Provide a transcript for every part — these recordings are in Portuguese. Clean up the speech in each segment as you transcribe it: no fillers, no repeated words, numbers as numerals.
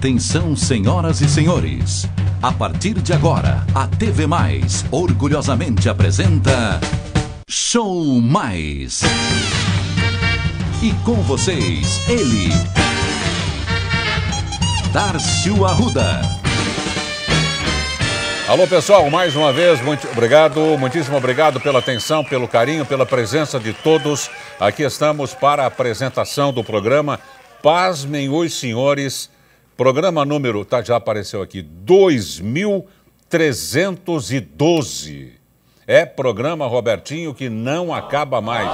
Atenção, senhoras e senhores. A partir de agora, a TV Mais orgulhosamente apresenta Show Mais. E com vocês, ele, Tárcio Arruda. Alô pessoal, mais uma vez, muito obrigado, muitíssimo obrigado pela atenção, pelo carinho, pela presença de todos. Aqui estamos para a apresentação do programa. Pasmem os senhores, programa número, já apareceu aqui, 2312. É programa, Robertinho, que não acaba mais.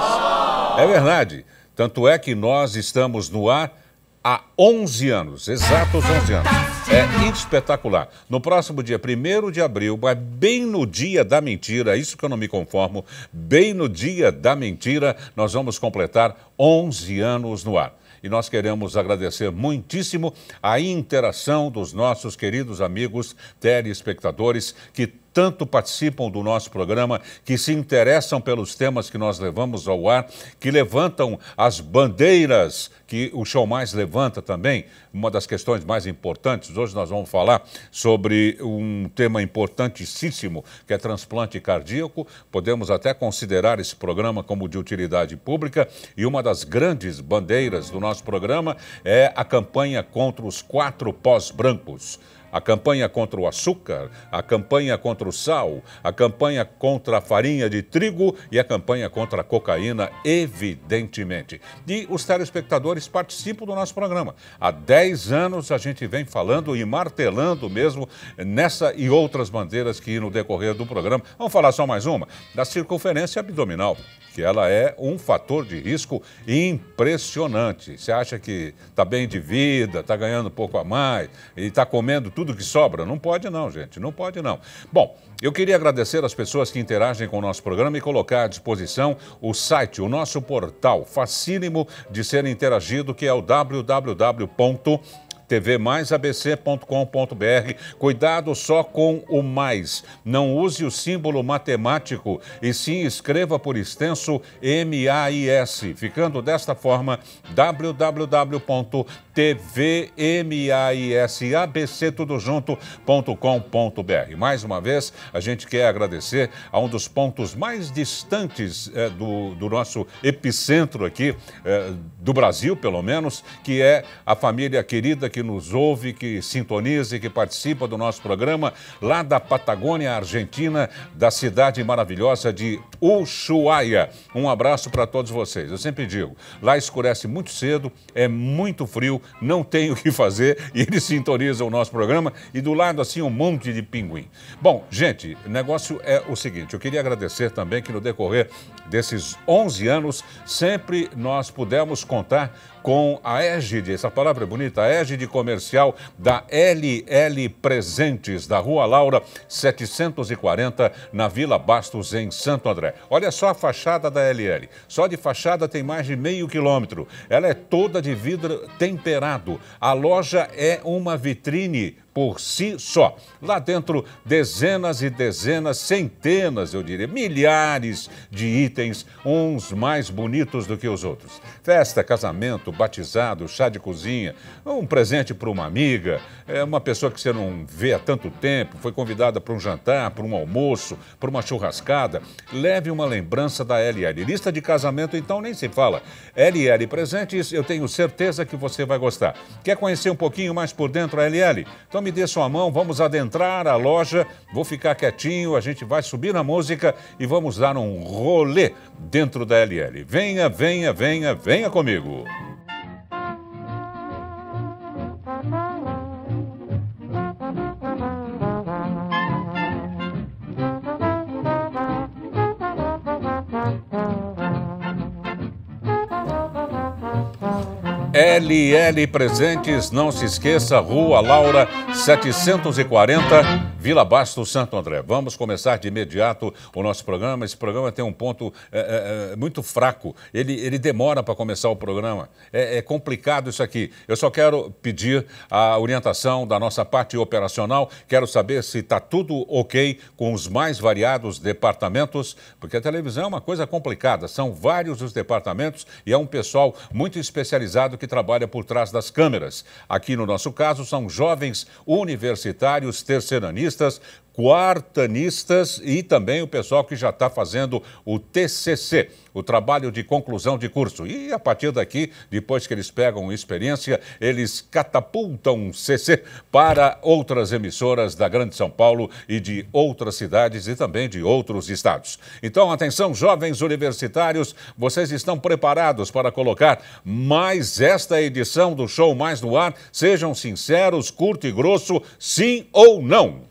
É verdade. Tanto é que nós estamos no ar há 11 anos, exatos 11 anos. É espetacular. No próximo dia 1º de abril, mas bem no dia da mentira, isso que eu não me conformo, bem no dia da mentira, nós vamos completar 11 anos no ar. E nós queremos agradecer muitíssimo a interação dos nossos queridos amigos telespectadores que tanto participam do nosso programa, que se interessam pelos temas que nós levamos ao ar, que levantam as bandeiras que o Show Mais levanta também. Uma das questões mais importantes, hoje nós vamos falar sobre um tema importantíssimo, que é transplante cardíaco. Podemos até considerar esse programa como de utilidade pública, e uma das grandes bandeiras do nosso programa é a campanha contra os 4 pós brancos. A campanha contra o açúcar, a campanha contra o sal, a campanha contra a farinha de trigo e a campanha contra a cocaína, evidentemente. E os telespectadores participam do nosso programa. Há 10 anos a gente vem falando e martelando mesmo nessa e outras bandeiras que no decorrer do programa. Vamos falar só mais uma, da circunferência abdominal, que ela é um fator de risco impressionante. Você acha que está bem de vida, está ganhando um pouco a mais e está comendo tudo que sobra? Não pode não, gente, não pode não. Bom, eu queria agradecer as pessoas que interagem com o nosso programa e colocar à disposição o site, o nosso portal, facílimo de ser interagido, que é o www.tvmaisabc.com.br. Cuidado só com o mais. Não use o símbolo matemático e sim escreva por extenso MAIS. Ficando desta forma, www.tvmaisabc.com.br. Mais uma vez, a gente quer agradecer a um dos pontos mais distantes do nosso epicentro aqui, do Brasil, pelo menos, que é a família querida que nos ouve, que sintoniza e que participa do nosso programa, lá da Patagônia Argentina, da cidade maravilhosa de Ushuaia. Um abraço para todos vocês. Eu sempre digo, lá escurece muito cedo, é muito frio, não tem o que fazer e eles sintonizam o nosso programa e do lado assim um monte de pinguim. Bom, gente, o negócio é o seguinte, eu queria agradecer também que no decorrer desses 11 anos, sempre nós pudemos contar com a égide, essa palavra é bonita, a égide comercial da LL Presentes, da Rua Laura 740, na Vila Bastos, em Santo André. Olha só a fachada da LL, só de fachada tem mais de meio quilômetro, ela é toda de vidro temperado, a loja é uma vitrine por si só. Lá dentro, dezenas e dezenas, centenas, eu diria, milhares de itens, uns mais bonitos do que os outros. Festa, casamento, batizado, chá de cozinha, um presente para uma amiga, uma pessoa que você não vê há tanto tempo, foi convidada para um jantar, para um almoço, para uma churrascada. Leve uma lembrança da LL. Lista de casamento, então, nem se fala. LL Presentes, eu tenho certeza que você vai gostar. Quer conhecer um pouquinho mais por dentro a LL? Então me dê sua mão, vamos adentrar a loja, vou ficar quietinho, a gente vai subir na música e vamos dar um rolê dentro da LL. Venha, venha, venha, venha comigo. LL Presentes, não se esqueça, Rua Laura 740, Vila Bastos, Santo André. Vamos começar de imediato o nosso programa. Esse programa tem um ponto muito fraco. Ele demora para começar o programa. É complicado isso aqui. Eu só quero pedir a orientação da nossa parte operacional. Quero saber se está tudo ok com os mais variados departamentos, porque a televisão é uma coisa complicada. São vários os departamentos e é um pessoal muito especializado que trabalha por trás das câmeras. Aqui no nosso caso são jovens universitários, terceiranistas, quartanistas e também o pessoal que já está fazendo o TCC, o trabalho de conclusão de curso. E a partir daqui, depois que eles pegam experiência, eles catapultam CC para outras emissoras da Grande São Paulo e de outras cidades e também de outros estados. Então, atenção, jovens universitários, vocês estão preparados para colocar mais esta edição do Show Mais no Ar? Sejam sinceros, curto e grosso, sim ou não?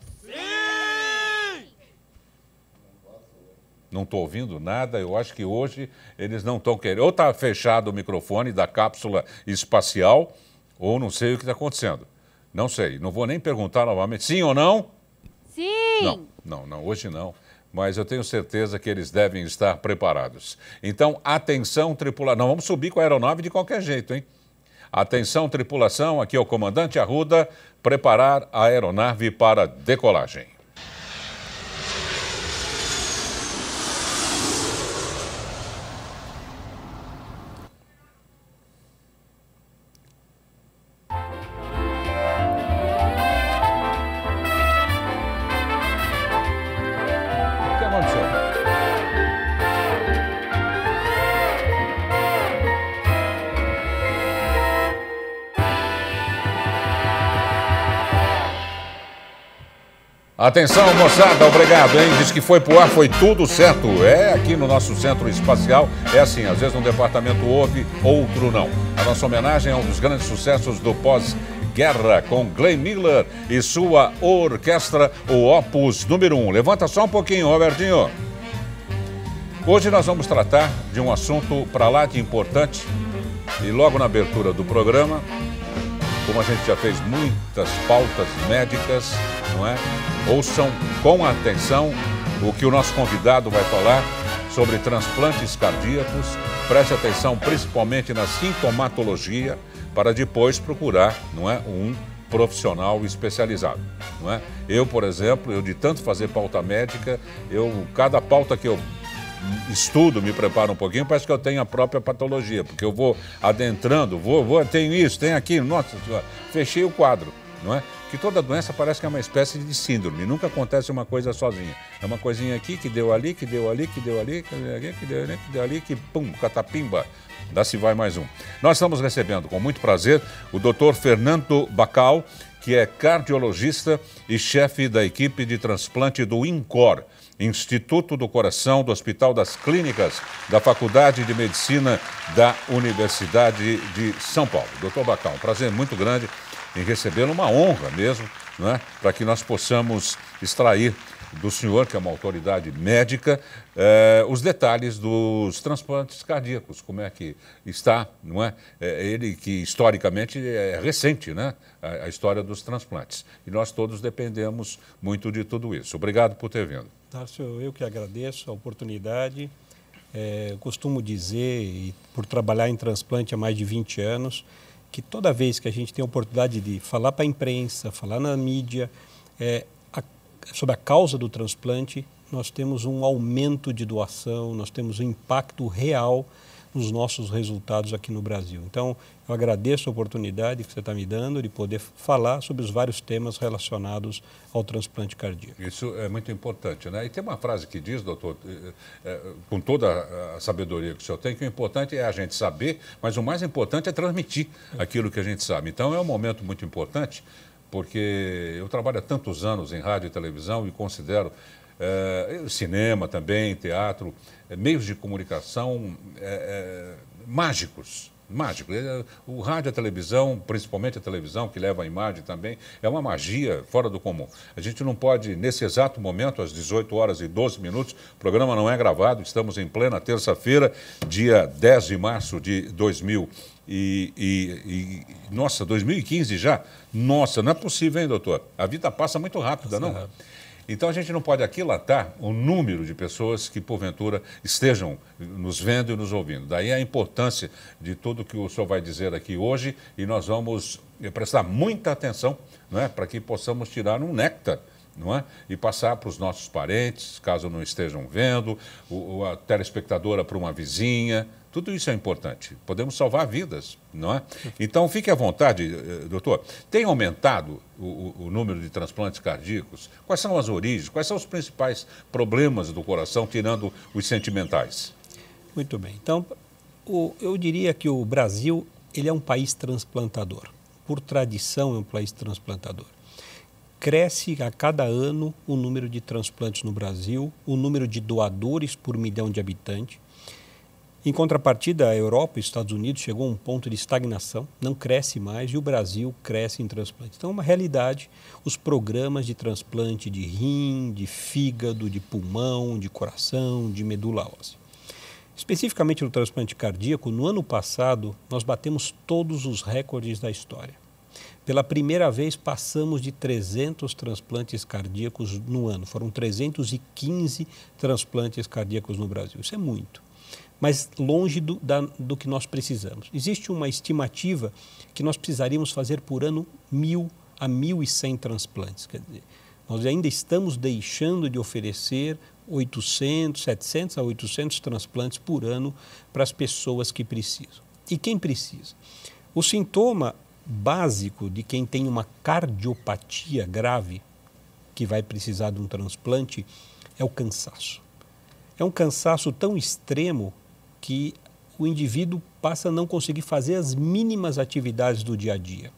Não estou ouvindo nada, eu acho que hoje eles não estão querendo. Ou está fechado o microfone da cápsula espacial, ou não sei o que está acontecendo. Não sei, não vou nem perguntar novamente. Sim ou não? Sim! Não, hoje não. Mas eu tenho certeza que eles devem estar preparados. Então, atenção, tripulação. Não vamos subir com a aeronave de qualquer jeito, hein? Atenção, tripulação, aqui é o comandante Arruda, preparar a aeronave para decolagem. Atenção, moçada, obrigado, hein? Diz que foi pro ar, foi tudo certo. É, aqui no nosso centro espacial, é assim, às vezes um departamento ouve, outro não. A nossa homenagem é um dos grandes sucessos do pós-guerra, com Glenn Miller e sua orquestra, o Opus número 1. Levanta só um pouquinho, Robertinho. Hoje nós vamos tratar de um assunto para lá de importante e logo na abertura do programa, como a gente já fez muitas pautas médicas, não é? Ouçam com atenção o que o nosso convidado vai falar sobre transplantes cardíacos. Preste atenção principalmente na sintomatologia para depois procurar, não é, um profissional especializado, não é? Eu, por exemplo, eu de tanto fazer pauta médica, cada pauta que eu estudo, me preparo um pouquinho, parece que eu tenho a própria patologia, porque eu vou adentrando, tenho isso, tenho aquilo, nossa senhora, fechei o quadro, não é? Que toda doença parece que é uma espécie de síndrome, nunca acontece uma coisa sozinha. É uma coisinha aqui, que deu ali, que deu ali, que deu ali, que deu ali, que deu ali, que deu ali, que pum, catapimba, dá se vai mais um. Nós estamos recebendo com muito prazer o Dr. Fernando Bacal, que é cardiologista e chefe da equipe de transplante do INCOR, Instituto do Coração do Hospital das Clínicas da Faculdade de Medicina da Universidade de São Paulo. Dr. Bacal, um prazer muito grande em recebê-lo, uma honra mesmo, não é? Para que nós possamos extrair do senhor, que é uma autoridade médica, os detalhes dos transplantes cardíacos, como é que está, não é? Ele que historicamente é recente, né? A história dos transplantes. E nós todos dependemos muito de tudo isso. Obrigado por ter vindo. Tárcio, eu que agradeço a oportunidade. Costumo dizer, e por trabalhar em transplante há mais de 20 anos, que toda vez que a gente tem a oportunidade de falar para a imprensa, falar na mídia sobre a causa do transplante, nós temos um aumento de doação, nós temos um impacto real nos nossos resultados aqui no Brasil. Então, eu agradeço a oportunidade que você está me dando de poder falar sobre os vários temas relacionados ao transplante cardíaco. Isso é muito importante, né? E tem uma frase que diz, doutor, com toda a sabedoria que o senhor tem, que o importante é a gente saber, mas o mais importante é transmitir aquilo que a gente sabe. Então, é um momento muito importante, porque eu trabalho há tantos anos em rádio e televisão e considero cinema também, teatro, meios de comunicação mágicos, Mágico. O rádio e a televisão, principalmente a televisão, que leva a imagem também, é uma magia fora do comum. A gente não pode, nesse exato momento, às 18 horas e 12 minutos, o programa não é gravado, estamos em plena terça-feira, dia 10 de março de 2015 já? Nossa, não é possível, hein, doutor? A vida passa muito rápida, não? Então a gente não pode aquilatar o número de pessoas que, porventura, estejam nos vendo e nos ouvindo. Daí a importância de tudo que o senhor vai dizer aqui hoje, e nós vamos prestar muita atenção, não é, para que possamos tirar um néctar, não é? E passar para os nossos parentes, caso não estejam vendo, a telespectadora para uma vizinha. Tudo isso é importante. Podemos salvar vidas, não é? Então, fique à vontade, doutor. Tem aumentado o número de transplantes cardíacos? Quais são as origens? Quais são os principais problemas do coração, tirando os sentimentais? Muito bem. Então, eu diria que o Brasil ele é um país transplantador. Por tradição, é um país transplantador. Cresce a cada ano o número de transplantes no Brasil, o número de doadores por milhão de habitantes. Em contrapartida, a Europa e os Estados Unidos chegou a um ponto de estagnação, não cresce mais, e o Brasil cresce em transplante. Então, é uma realidade, os programas de transplante de rim, de fígado, de pulmão, de coração, de medula óssea. Especificamente no transplante cardíaco, no ano passado, nós batemos todos os recordes da história. Pela primeira vez, passamos de 300 transplantes cardíacos no ano. Foram 315 transplantes cardíacos no Brasil. Isso é muito, mas longe do que nós precisamos. Existe uma estimativa que nós precisaríamos fazer por ano 1.000 a 1.100 transplantes. Quer dizer, nós ainda estamos deixando de oferecer 700 a 800 transplantes por ano para as pessoas que precisam. E quem precisa? O sintoma básico de quem tem uma cardiopatia grave, que vai precisar de um transplante, é o cansaço. É um cansaço tão extremo que o indivíduo passa a não conseguir fazer as mínimas atividades do dia a dia.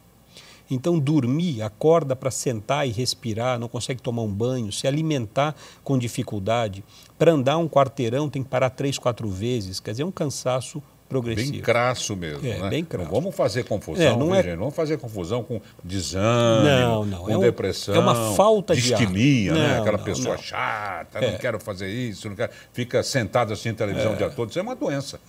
Então, dormir, acorda para sentar e respirar, não consegue tomar um banho, se alimentar com dificuldade. Para andar um quarteirão tem que parar 3, 4 vezes. Quer dizer, é um cansaço progressivo. Bem crasso mesmo, né? Bem crasso. Não vamos fazer confusão, gente? Não vamos fazer confusão com desânimo, com depressão, é uma falta de distimia, né? Aquela pessoa chata, não quero fazer isso, não quero, fica sentado assim na televisão o dia todo. Isso é uma doença.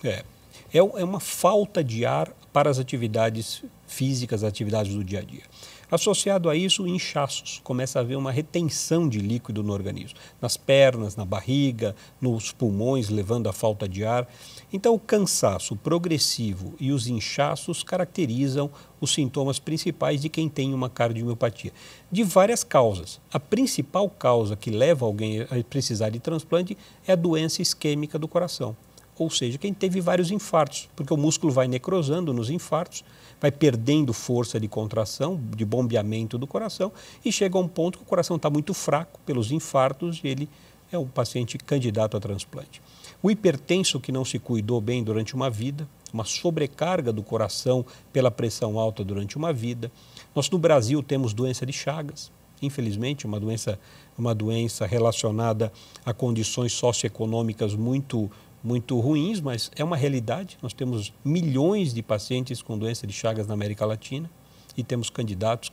É uma falta de ar para as atividades físicas, as atividades do dia a dia. Associado a isso, inchaços. Começa a haver uma retenção de líquido no organismo, nas pernas, na barriga, nos pulmões, levando à falta de ar. Então, o cansaço progressivo e os inchaços caracterizam os sintomas principais de quem tem uma cardiomiopatia, de várias causas. A principal causa que leva alguém a precisar de transplante é a doença isquêmica do coração. Ou seja, quem teve vários infartos, porque o músculo vai necrosando nos infartos, vai perdendo força de contração, de bombeamento do coração, e chega a um ponto que o coração está muito fraco pelos infartos e ele é um paciente candidato a transplante. O hipertenso que não se cuidou bem durante uma vida, uma sobrecarga do coração pela pressão alta durante uma vida. Nós no Brasil temos doença de Chagas, infelizmente, uma doença relacionada a condições socioeconômicas muito ruins, mas é uma realidade. Nós temos milhões de pacientes com doença de Chagas na América Latina e temos candidatos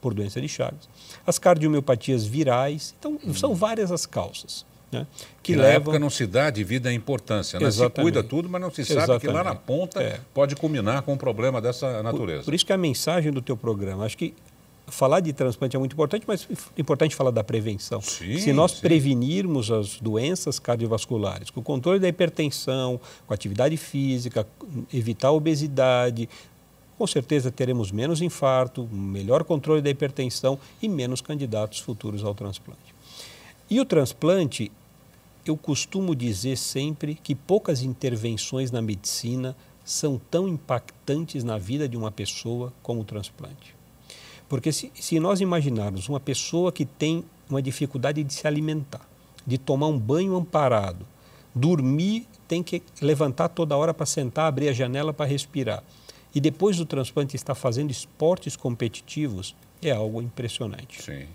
por doença de Chagas. As cardiomiopatias virais, então são várias as causas, né, que na levam... época não se dá devida importância, né? Se cuida tudo, mas não se sabe que lá na ponta pode culminar com um problema dessa natureza. Por isso que a mensagem do teu programa, acho que falar de transplante é muito importante, mas é importante falar da prevenção. Se nós prevenirmos as doenças cardiovasculares, com o controle da hipertensão, com atividade física, evitar a obesidade, com certeza teremos menos infarto, melhor controle da hipertensão e menos candidatos futuros ao transplante. E o transplante, eu costumo dizer sempre que poucas intervenções na medicina são tão impactantes na vida de uma pessoa como o transplante. Porque se nós imaginarmos uma pessoa que tem uma dificuldade de se alimentar, de tomar um banho amparado, dormir, tem que levantar toda hora para sentar, abrir a janela para respirar, e depois do transplante está fazendo esportes competitivos, é algo impressionante. Sim.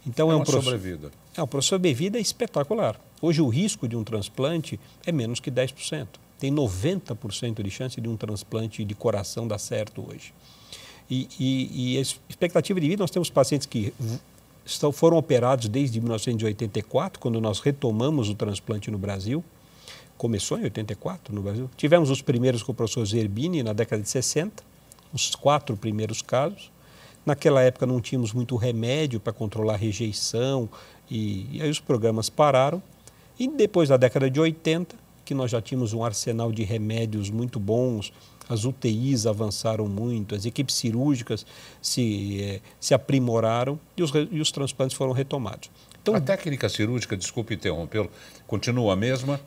Então, uma sobrevida. O sobrevida é espetacular. Hoje o risco de um transplante é menos que 10%. tem 90% de chance de um transplante de coração dar certo hoje. E a expectativa de vida, nós temos pacientes que foram operados desde 1984, quando nós retomamos o transplante no Brasil. Começou em 84 no Brasil. Tivemos os primeiros com o professor Zerbini na década de 60, os 4 primeiros casos. Naquela época não tínhamos muito remédio para controlar a rejeição e aí os programas pararam. E depois da década de 80, que nós já tínhamos um arsenal de remédios muito bons, as UTIs avançaram muito, as equipes cirúrgicas se aprimoraram e os transplantes foram retomados. Então, a técnica cirúrgica, desculpe interrompê-lo, continua a mesma?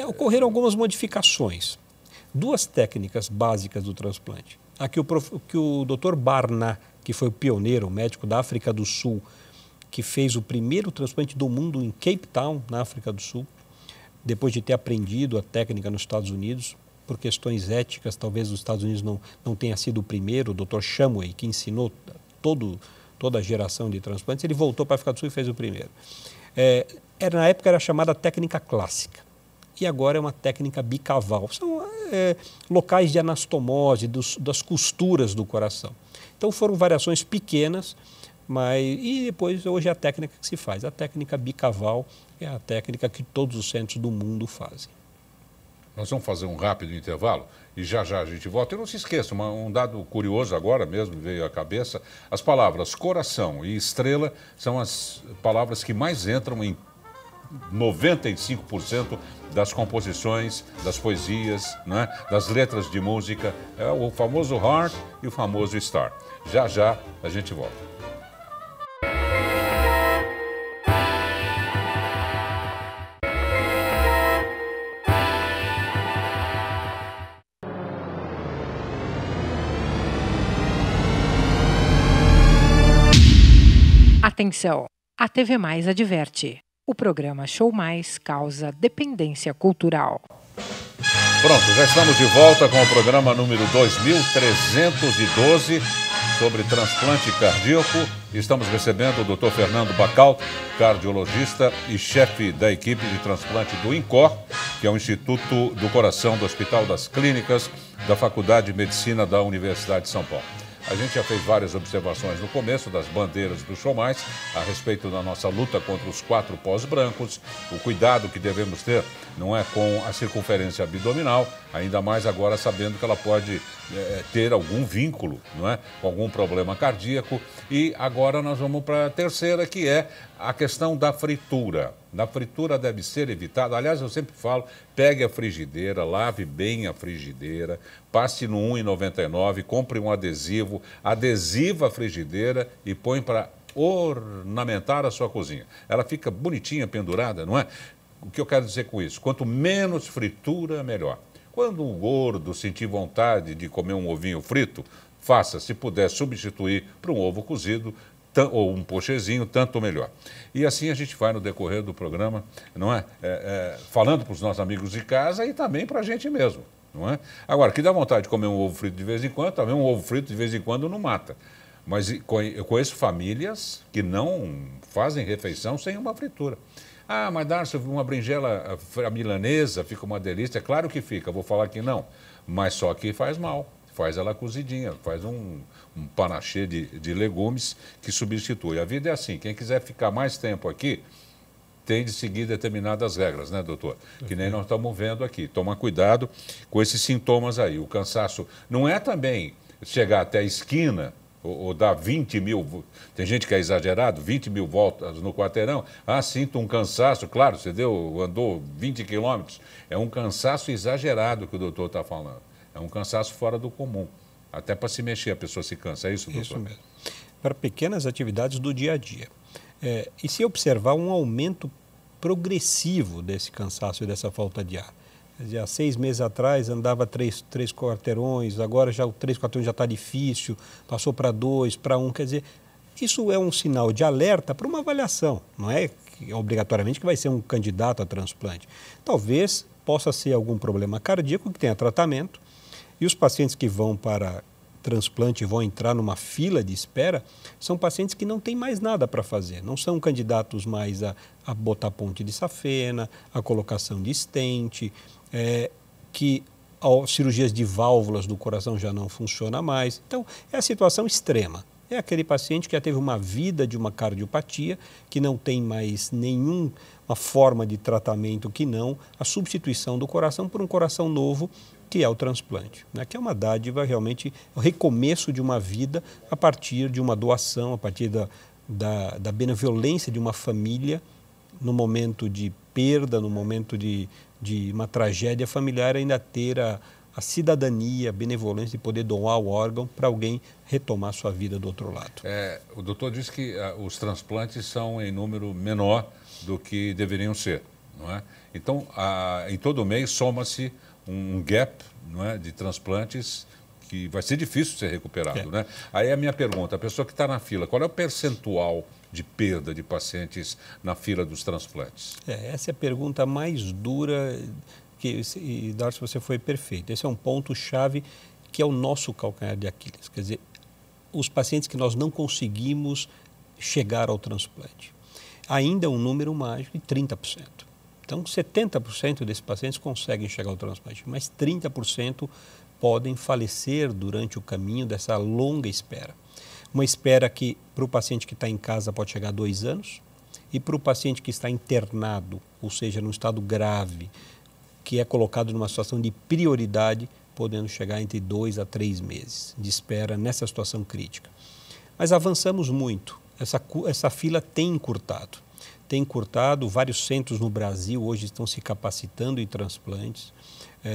Ocorreram algumas modificações. 2 técnicas básicas do transplante. A que o Dr. Barna, que foi o pioneiro, o médico da África do Sul, que fez o primeiro transplante do mundo em Cape Town, na África do Sul, depois de ter aprendido a técnica nos Estados Unidos, por questões éticas, talvez os Estados Unidos não tenha sido o primeiro, o Dr. Shumway, que ensinou toda a geração de transplantes, ele voltou para a África do Sul e fez o primeiro. Na época era chamada técnica clássica. E agora é uma técnica bicaval. São locais de anastomose, das costuras do coração. Então foram variações pequenas, e depois hoje é a técnica que se faz. A técnica bicaval é a técnica que todos os centros do mundo fazem. Nós vamos fazer um rápido intervalo e já a gente volta. E não se esqueça, um dado curioso agora mesmo veio à cabeça. As palavras coração e estrela são as palavras que mais entram em 95% das composições, das poesias, né, das letras de música. É o famoso Heart e o famoso Star. Já a gente volta. Atenção! A TV Mais adverte. O programa Show Mais causa dependência cultural. Pronto, já estamos de volta com o programa número 2312 sobre transplante cardíaco. Estamos recebendo o Dr. Fernando Bacal, cardiologista e chefe da equipe de transplante do INCOR, que é o Instituto do Coração do Hospital das Clínicas da Faculdade de Medicina da Universidade de São Paulo. A gente já fez várias observações no começo das bandeiras do Show Mais a respeito da nossa luta contra os 4 pós brancos, o cuidado que devemos ter, não é, com a circunferência abdominal, ainda mais agora sabendo que ela pode ter algum vínculo, não é, com algum problema cardíaco. E agora nós vamos para a terceira, que é a questão da fritura. A fritura deve ser evitada. Aliás, eu sempre falo, pegue a frigideira, lave bem a frigideira, passe no 1,99, compre um adesivo, adesiva a frigideira e põe para ornamentar a sua cozinha. Ela fica bonitinha, pendurada, não é? O que eu quero dizer com isso? Quanto menos fritura, melhor. Quando o gordo sentir vontade de comer um ovinho frito, faça, se puder substituir por um ovo cozido, ou um pochezinho, tanto melhor. E assim a gente vai no decorrer do programa, não é? Falando para os nossos amigos de casa e também para a gente mesmo, não é? Agora, que dá vontade de comer um ovo frito de vez em quando, também um ovo frito de vez em quando não mata. Mas eu conheço famílias que não fazem refeição sem uma fritura. Ah, mas Darcio, uma berinjela milanesa fica uma delícia. É claro que fica, vou falar que não, mas só que faz mal. Faz ela cozidinha, faz um panaché de legumes que substitui. A vida é assim, quem quiser ficar mais tempo aqui, tem de seguir determinadas regras, né, doutor? Que nem nós estamos vendo aqui. Tomar cuidado com esses sintomas aí. O cansaço não é também chegar até a esquina ou dar 20 mil, tem gente que é exagerado, 20 mil voltas no quarteirão. Ah, sinto um cansaço, claro, você andou 20 quilômetros. É um cansaço exagerado que o doutor está falando. É um cansaço fora do comum. Até para se mexer a pessoa se cansa. É isso, doutor? Isso mesmo. Para pequenas atividades do dia a dia. E se observar um aumento progressivo desse cansaço e dessa falta de ar. Há 6 meses atrás andava 3 quarteirões, agora já o 3 quarteirões já está difícil, passou para 2, para 1. Quer dizer, isso é um sinal de alerta para uma avaliação. Não é obrigatoriamente que vai ser um candidato a transplante. Talvez possa ser algum problema cardíaco que tenha tratamento. E os pacientes que vão para transplante e vão entrar numa fila de espera são pacientes que não têm mais nada para fazer, não são candidatos mais a botar ponte de safena, a colocação de stent, que cirurgias de válvulas do coração já não funcionam mais. Então, é a situação extrema. É aquele paciente que já teve uma vida de uma cardiopatia, que não tem mais nenhuma forma de tratamento que não a substituição do coração por um coração novo, que é o transplante, né? Que é uma dádiva, realmente, o recomeço de uma vida a partir de uma doação, a partir da benevolência de uma família, no momento de perda, no momento de uma tragédia familiar, ainda ter a cidadania, a benevolência de poder doar o órgão para alguém retomar sua vida do outro lado. O doutor disse que os transplantes são em número menor do que deveriam ser, não é? Então, em todo mês soma-se um gap, não é, de transplantes que vai ser difícil ser recuperado, né? Aí a minha pergunta, a pessoa que está na fila, qual é o percentual de perda de pacientes na fila dos transplantes? Essa é a pergunta mais dura, e Darcy, você foi perfeito. Esse é um ponto-chave que é o nosso calcanhar de Aquiles. Quer dizer, os pacientes que nós não conseguimos chegar ao transplante. Ainda é um número mágico de 30%. Então, 70% desses pacientes conseguem chegar ao transplante, mas 30% podem falecer durante o caminho dessa longa espera. Uma espera que, para o paciente que está em casa, pode chegar a 2 anos, e para o paciente que está internado, ou seja, num estado grave, que é colocado numa situação de prioridade, podendo chegar entre 2 a 3 meses de espera nessa situação crítica. Mas avançamos muito, essa fila tem encurtado. Tem encurtado, vários centros no Brasil hoje estão se capacitando em transplantes,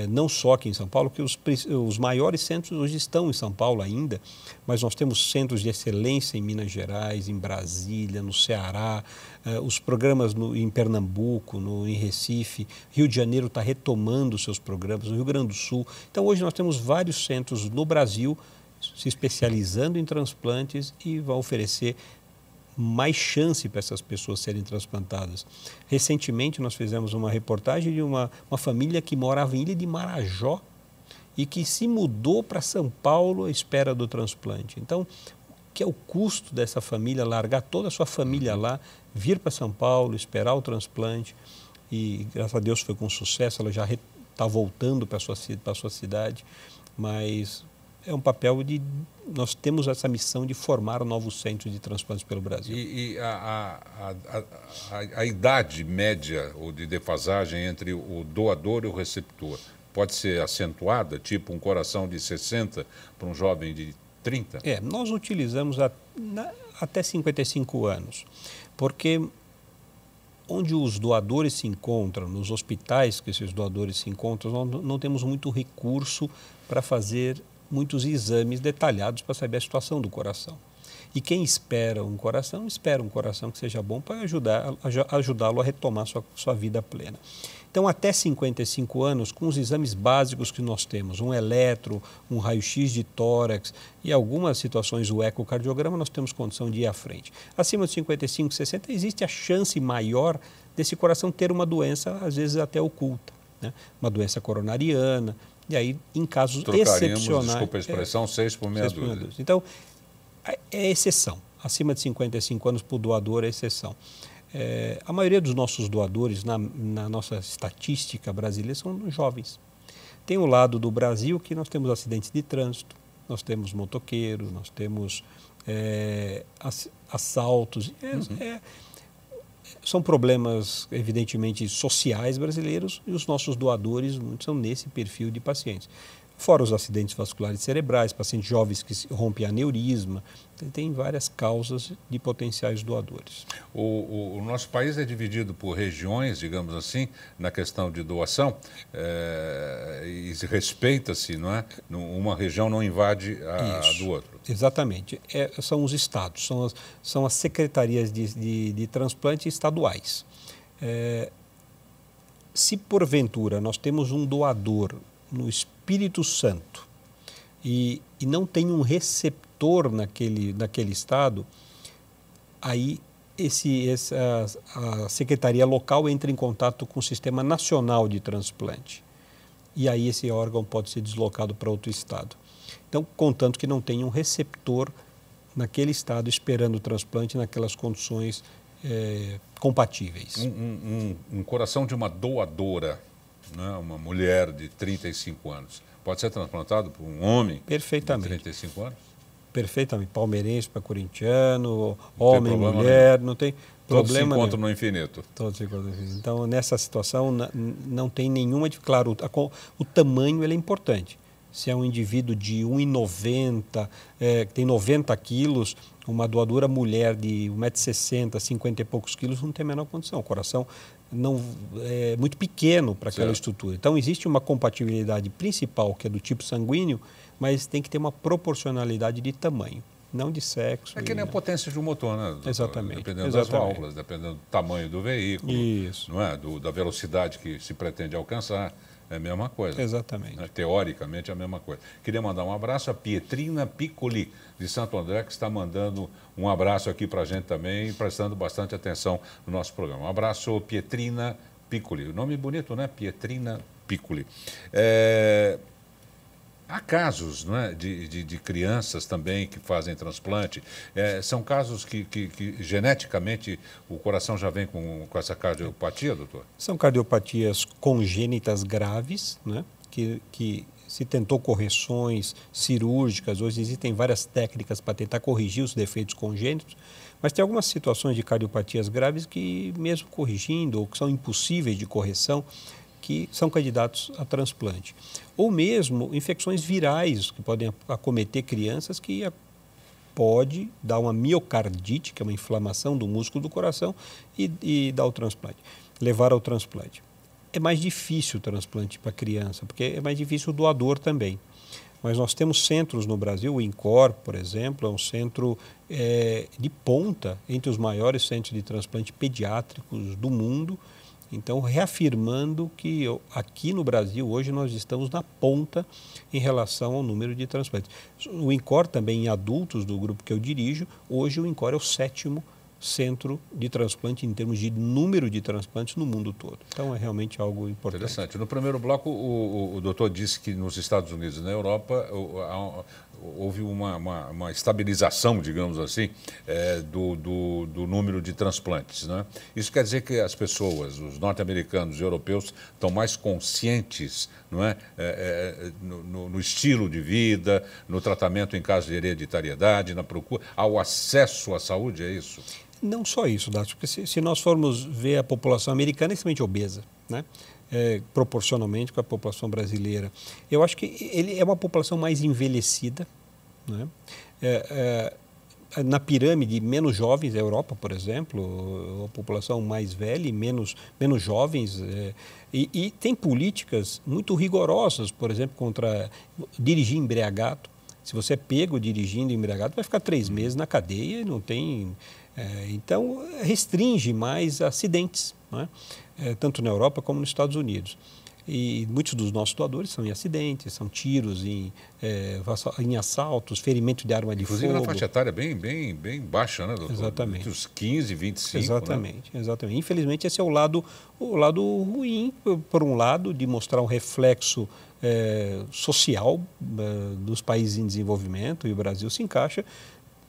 não só aqui em São Paulo, que os maiores centros hoje estão em São Paulo ainda, mas nós temos centros de excelência em Minas Gerais, em Brasília, no Ceará, os programas em Pernambuco, em Recife, Rio de Janeiro está retomando seus programas, no Rio Grande do Sul. Então hoje nós temos vários centros no Brasil se especializando em transplantes e vão oferecer mais chance para essas pessoas serem transplantadas. Recentemente nós fizemos uma reportagem de uma família que morava em Ilha de Marajó e que se mudou para São Paulo à espera do transplante. Então, que é o custo dessa família largar toda a sua família lá, vir para São Paulo, esperar o transplante, e graças a Deus foi com sucesso, ela já está voltando para a sua cidade, mas é um papel nós temos essa missão de formar novos centros de transplantes pelo Brasil. E a idade média ou de defasagem entre o doador e o receptor pode ser acentuada, tipo um coração de 60 para um jovem de 30? Nós utilizamos até 55 anos, porque onde os doadores se encontram, nos hospitais que esses doadores se encontram, nós não temos muito recurso para fazer muitos exames detalhados para saber a situação do coração. E quem espera um coração que seja bom para ajudá-lo a retomar sua vida plena. Então, até 55 anos, com os exames básicos que nós temos, um eletro, um raio-x de tórax e algumas situações, o ecocardiograma, nós temos condição de ir à frente. Acima de 55, 60, existe a chance maior desse coração ter uma doença, às vezes até oculta, né? Uma doença coronariana. E aí, em casos excepcionais... Desculpa a expressão, 6 por meia dúzia. Então, é exceção. Acima de 55 anos, para o doador, é exceção. A maioria dos nossos doadores, na nossa estatística brasileira, são jovens. Tem o lado do Brasil que nós temos acidentes de trânsito, nós temos motoqueiros, nós temos assaltos. São problemas, evidentemente, sociais brasileiros, e os nossos doadores muitos são nesse perfil de pacientes. Fora os acidentes vasculares cerebrais, pacientes jovens que rompem aneurisma, tem várias causas de potenciais doadores. O nosso país é dividido por regiões, digamos assim, na questão de doação, e respeita-se, não é? Uma região não invade a do outro. Exatamente. São os estados, são as secretarias de transplante estaduais. Se porventura nós temos um doador no Espírito Santo e não tem um receptor naquele estado, aí a secretaria local entra em contato com o Sistema Nacional de Transplante e aí esse órgão pode ser deslocado para outro estado. Então, contanto que não tenha um receptor naquele estado esperando o transplante naquelas condições compatíveis. Um coração de uma doadora, né, uma mulher de 35 anos, pode ser transplantado por um homem Perfeitamente. de 35 anos? Perfeitamente. Palmeirense para corintiano, homem, mulher, não tem todos problema se encontram no infinito. Todos se encontram no infinito. Então, nessa situação, não tem nenhuma... Claro, o tamanho ele é importante. Se é um indivíduo de 1,90, que tem 90 quilos, uma doadora mulher de 1,60 m, 50 e poucos quilos, não tem a menor condição. O coração não é muito pequeno para aquela estrutura. Então, existe uma compatibilidade principal, que é do tipo sanguíneo, mas tem que ter uma proporcionalidade de tamanho, não de sexo. É que nem a potência de um motor, né, doutor? Exatamente. Dependendo das válvulas, dependendo do tamanho do veículo, isso. Não é? Da velocidade que se pretende alcançar. É a mesma coisa. Exatamente. Né? Teoricamente é a mesma coisa. Queria mandar um abraço a Pietrina Piccoli, de Santo André, que está mandando um abraço aqui para a gente também, prestando bastante atenção no nosso programa. Um abraço, Pietrina Piccoli. O nome bonito, né? Pietrina Piccoli. Há casos, não é, de crianças também que fazem transplante. São casos que geneticamente o coração já vem com essa cardiopatia, doutor? São cardiopatias congênitas graves, né, que se tentou correções cirúrgicas. Hoje existem várias técnicas para tentar corrigir os defeitos congênitos, mas tem algumas situações de cardiopatias graves que, mesmo corrigindo, ou que são impossíveis de correção, que são candidatos a transplante. Ou mesmo infecções virais que podem acometer crianças, que pode dar uma miocardite, que é uma inflamação do músculo do coração, e dar o transplante, levar ao transplante. É mais difícil o transplante para criança, porque é mais difícil o doador também. Mas nós temos centros no Brasil, o INCOR, por exemplo, é um centro de ponta entre os maiores centros de transplante pediátricos do mundo. Então, reafirmando que aqui no Brasil, hoje, nós estamos na ponta em relação ao número de transplantes. O INCOR também, em adultos, do grupo que eu dirijo, hoje o INCOR é o 7º centro de transplante em termos de número de transplantes no mundo todo. Então, é realmente algo importante. Interessante. No primeiro bloco, o doutor disse que nos Estados Unidos e na Europa houve uma estabilização, digamos assim, do número de transplantes, né? Isso quer dizer que as pessoas, os norte-americanos e europeus, estão mais conscientes, não é? No estilo de vida, no tratamento em caso de hereditariedade, na procura, ao acesso à saúde, é isso? Não só isso, Dácio, porque se nós formos ver a população americana, é extremamente obesa, né? Proporcionalmente com a população brasileira. Eu acho que ele é uma população mais envelhecida, né? Na pirâmide, menos jovens, a Europa, por exemplo, a população mais velha e menos jovens, e tem políticas muito rigorosas, por exemplo, contra dirigir embriagado. Se você é pego dirigindo embriagado, vai ficar 3 meses na cadeia e não tem... então, restringe mais acidentes, né? Tanto na Europa como nos Estados Unidos. E muitos dos nossos doadores são em acidentes, são tiros em assaltos, ferimento de arma de fogo. Inclusive na faixa etária bem baixa, né, doutor? Exatamente. Entre os 15 e 25, exatamente, né? Exatamente. Infelizmente, esse é o lado ruim, por um lado, de mostrar um reflexo social dos países em desenvolvimento, e o Brasil se encaixa.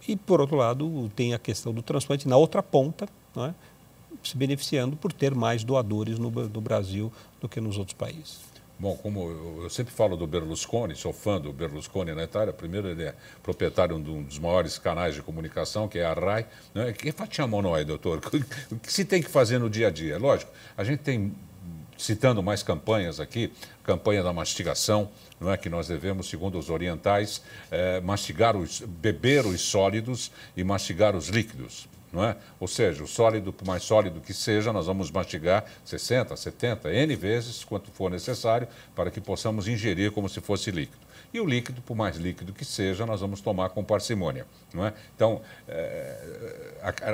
E, por outro lado, tem a questão do transplante na outra ponta, não é? Se beneficiando por ter mais doadores no Brasil do que nos outros países. Bom, como eu sempre falo do Berlusconi, sou fã do Berlusconi na Itália. Primeiro, ele é proprietário de um dos maiores canais de comunicação, que é a RAI. Né? Que facciamo noi, doutor? O que se tem que fazer no dia a dia? Lógico, a gente tem, citando mais campanhas aqui, campanha da mastigação, não é, que nós devemos, segundo os orientais, beber os sólidos e mastigar os líquidos. Não é? Ou seja, o sólido, por mais sólido que seja, nós vamos mastigar 60, 70, N vezes, quanto for necessário, para que possamos ingerir como se fosse líquido. E o líquido, por mais líquido que seja, nós vamos tomar com parcimônia. Não é? Então,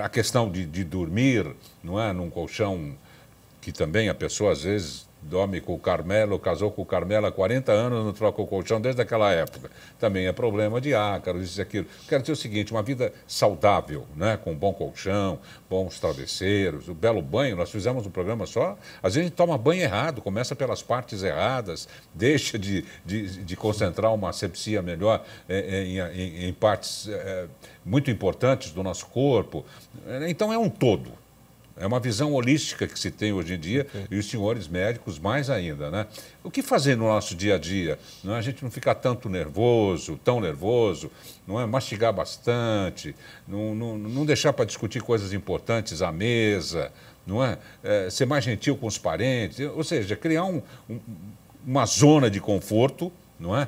a questão de dormir, não é, num colchão que também a pessoa, às vezes, dorme com o Carmelo, casou com o Carmelo há 40 anos, não troca o colchão desde aquela época. Também é problema de ácaros, isso e aquilo. Quero dizer o seguinte, uma vida saudável, né? Com bom colchão, bons travesseiros, o belo banho. Nós fizemos um programa só, às vezes a gente toma banho errado, começa pelas partes erradas, deixa de concentrar uma asepsia melhor em partes muito importantes do nosso corpo. Então é um todo. É uma visão holística que se tem hoje em dia, e os senhores médicos mais ainda, né? O que fazer no nosso dia a dia? Não é? A gente não ficar tão nervoso, não é? Mastigar bastante, não deixar para discutir coisas importantes à mesa, não é? Ser mais gentil com os parentes, ou seja, criar uma zona de conforto, não é?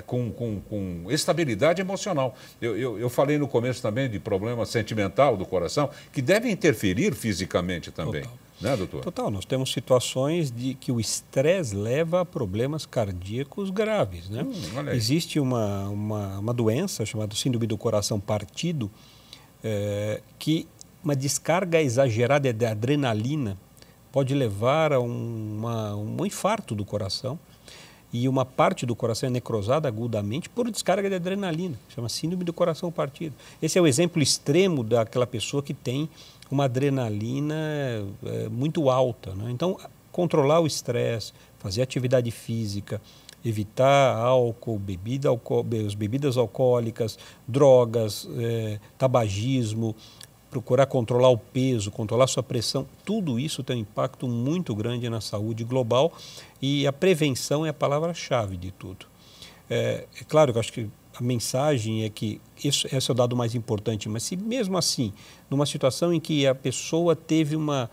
Com estabilidade emocional. Eu falei no começo também de problema sentimental do coração, que deve interferir fisicamente também. Total. Né, doutor? Total. Nós temos situações de que o estresse leva a problemas cardíacos graves. Né? Existe uma doença chamada síndrome do coração partido, que uma descarga exagerada de adrenalina pode levar a um infarto do coração. E uma parte do coração é necrosada agudamente por descarga de adrenalina, chama síndrome do coração partido. Esse é o exemplo extremo daquela pessoa que tem uma adrenalina muito alta. Né? Então, controlar o estresse, fazer atividade física, evitar álcool, bebidas alcoólicas, drogas, tabagismo, procurar controlar o peso, controlar sua pressão, tudo isso tem um impacto muito grande na saúde global e a prevenção é a palavra-chave de tudo. É claro que eu acho que a mensagem é que esse é o dado mais importante, mas se mesmo assim, numa situação em que a pessoa teve uma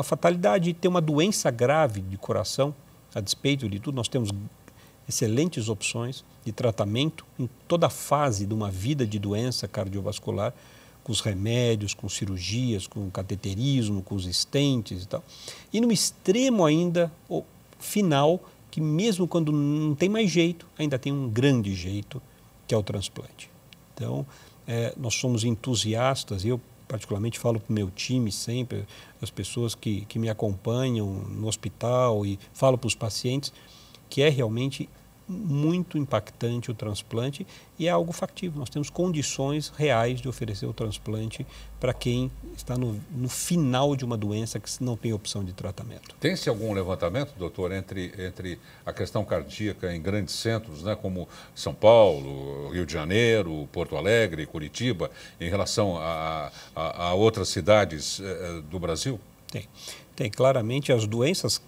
fatalidade de ter uma doença grave de coração, a despeito de tudo, nós temos excelentes opções de tratamento em toda a fase de uma vida de doença cardiovascular, com os remédios, com cirurgias, com cateterismo, com os stents e tal. E no extremo ainda, o final, que mesmo quando não tem mais jeito, ainda tem um grande jeito, que é o transplante. Então, nós somos entusiastas, eu particularmente falo para o meu time sempre, as pessoas que me acompanham no hospital e falo para os pacientes, que é realmente muito impactante o transplante e é algo factível. Nós temos condições reais de oferecer o transplante para quem está no final de uma doença que não tem opção de tratamento. Tem-se algum levantamento, doutor, entre a questão cardíaca em grandes centros, né, como São Paulo, Rio de Janeiro, Porto Alegre, Curitiba, em relação a outras cidades do Brasil? Tem, claramente as doenças